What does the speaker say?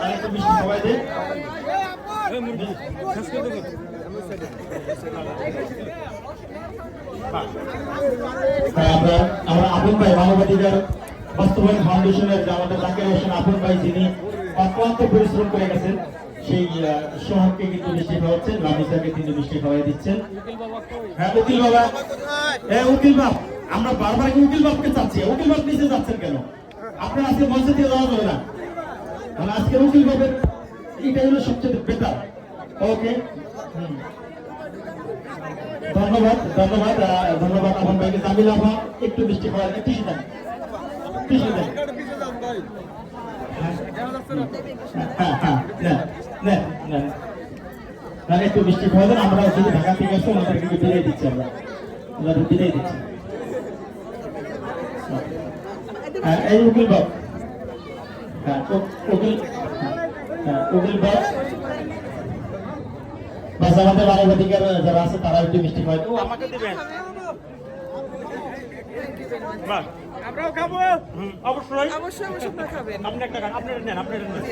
আর একটু মিষ্টি সবাই দেন। আমরা আপন ভাই মানবাধিকার বাস্তবায়ন ফাউন্ডেশনের যে আমাদের জাকির হোসেন আপন ভাই, যিনি অক্লান্ত পরিশ্রম করে গেছেন, সেই সোহাগকে কিন্তু মিষ্টি খাওয়াচ্ছেন, রামিসাকে তিনি মিষ্টি খাওয়াই দিচ্ছেন। হ্যাঁ উকিল বাবা, হ্যাঁ উকিল বাপ, আমরা বারবার উকিল বাপকে চাচ্ছি, উকিল বাপ নিচে যাচ্ছেন কেন? আপনার আজকে মঞ্চে দিয়ে দেওয়া যাবে না, মানে আজকে উকিল বাপের এটাই হলো সবচেয়ে বেটার। ওকে, ধন্যবাদ ধন্যবাদ ধন্যবাদ আপন ভাইকে। জামিল আপা একটু মিষ্টি খাওয়া, টিসু দেন, টিসু দেন। একটু মিষ্টি খাওয়া দেন। আমরা যদি ঢাকা থেকে আসবো ওনাদেরকে বিদায় দিচ্ছি, আমরা ওনাদের বিদায় দিচ্ছি। এই উকিল বাপ, উকিল বাপ বাস আমাদের মানবাধিকার যারা আছে তারা একটু মিষ্টি খাওয়ায়। তো আমাকে দেবেন, আমরাও খাবো। অবশ্যই অবশ্যই খাবেন। আপনি একটা খান, আপনারা নেন, আপনারা নেন।